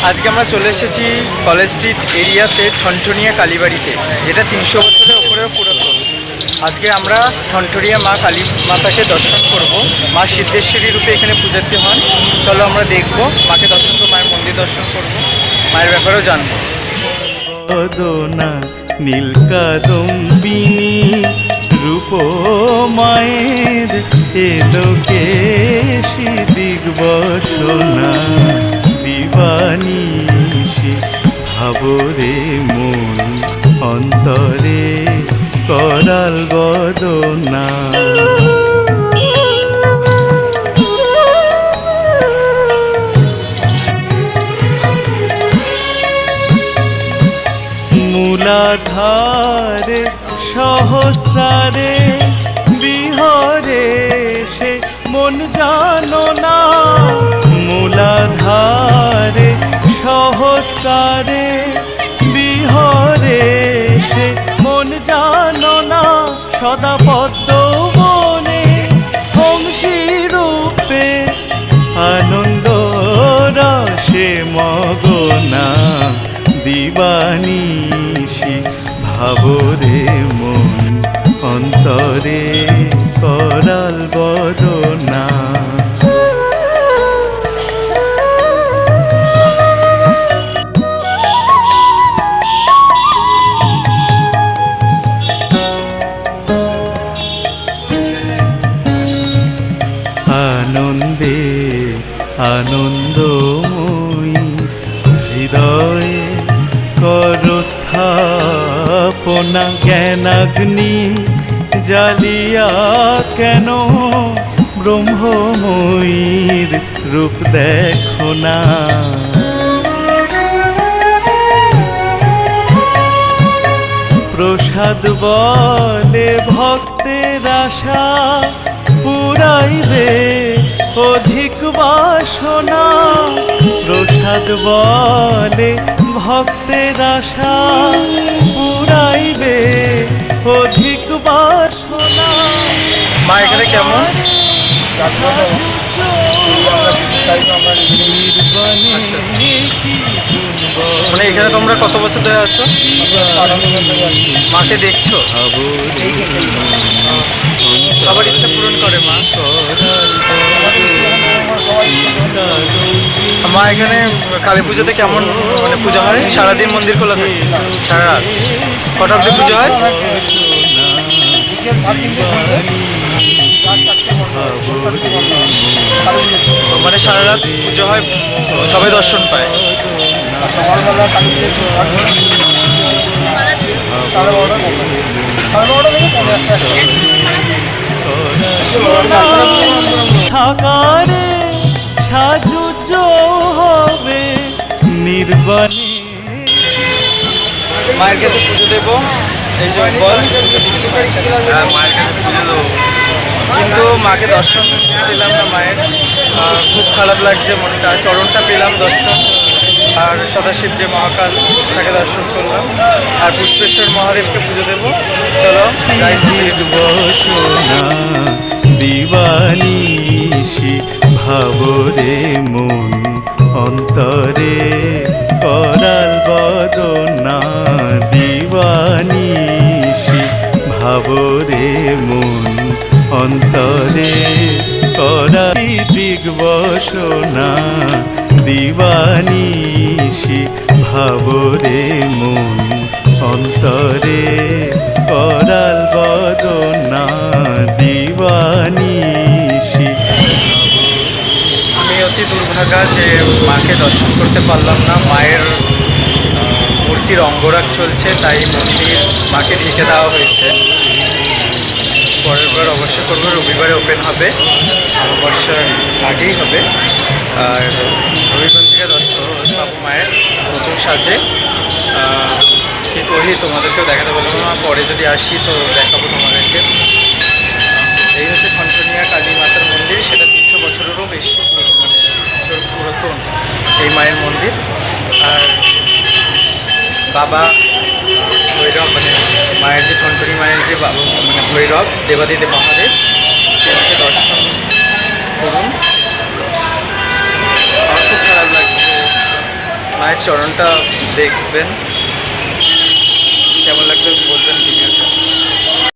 আজকে আমরা চলে এসেছি কলেজ স্ট্রিট এরিয়াতে ঠনঠনিয়া কালীবাড়িতে, যেটা 300 বছরের ওপরেও পুরাতন। আজকে আমরা ঠনঠনিয়া মা কালী মাতাকে দর্শন করব। মা সিদ্ধেশ্বরী রূপে এখানে পূজার্থী হন। চলো আমরা দেখব, মাকে দর্শন করবো, মায়ের মন্দির দর্শন করব, মায়ের ব্যাপারেও জানবো। নীলকাদম্বিনী রূপ মায়ের এলোকেশি দিগ্বসনা দিবানিশি ভাবরে মন অন্তরে করাল বদনা। মূলাধারে সহস্রারে বিহরে সে মন জানো না। মূলাধারে সহস্রারে বিহরে সে মন জানো না। সদা পদ্ম বনে হংসী রূপে আনন্দ রসে মগনা দিবানিশি ভাবরে মন অন্তরে করাল বদনা। আনন্দে আনন্দময়ী হৃদয়ে করস্থাপনা জ্ঞানাগ্নি জালিয়া কেন ব্রহ্মময়ীর রূপ দেখো না। প্রসাদ বলে ভক্তের আশা পুরাইবে অধিক বাসনা। প্রসাদ বলে ভক্তের আশা পুরাইবে অধিক বাসনা। মা এখানে কেমন? মানে এখানে তোমরা কত বছর ধরে আছো? মাকে দেখছো? সবার ইচ্ছা পূরণ করে মা। মা এখানে কালী পুজোতে কেমন মানে পূজা হয়? সারাদিন মন্দির খোলা থাকে? সারা রাত কটা অব্দি পুজো হয়? মানে সারা রাত পুজো হয়, সবাই দর্শন পায়। সাকারে সাজুজ হবে নির্বাণে। মায়ের কাছে পুজো দেবো, এই যে বল মায়ের কাছে পুজো দেবো, কিন্তু মাকে দর্শন পেলাম না মায়ের। খুব খারাপ লাগছে মনটা। চরণটা পেলাম দর্শন, আর সদাশিব যে মহাকাল তাকে দর্শন করলাম, আর পুষ্পেশ্বর মহাদেবকে পুজো দেবো। চলো দিবানিশি ভাবরে মন অন্তরে করাল বদনা। দিবানিশি ভাবরে মন অন্তরে করাল দিগ্বসনা। দিবানিশি ভাবরে মন অন্তরে করাল বদনা। দিবানিশি। আমি অতি দুর্ভাগা যে মাকে দর্শন করতে পারলাম না। মায়ের মূর্তির অঙ্গরাগ চলছে, তাই মন্দির মাকে ঢেকে দেওয়া হয়েছে। পরের বার অবশ্যই করবো, রবিবারে ওপেন হবে, অমাবস্যার আগেই হবে। আর রবিবার থেকে দর্শন পাবো মায়ের নতুন সাজে। কী করি তোমাদেরকেও দেখাতে পারবো না, পরে যদি আসি তো দেখাবো তোমাদেরকে। এই হচ্ছে ঠনঠনিয়া কালী মাতার মন্দির, সেটা 300 বছরেরও বেশি বছর পুরাতন এই মায়ের মন্দির। আর বাবা ভৈরব, মানে মায়ের যে ঠনঠনি মায়ের যে বাবা মানে ভৈরব দেবাদিদেব মহাদেব, সেটাকে দর্শন করুন। আমার খুব খারাপ লাগছে মায়ের চরণটা দেখবেন, কেমন লাগবে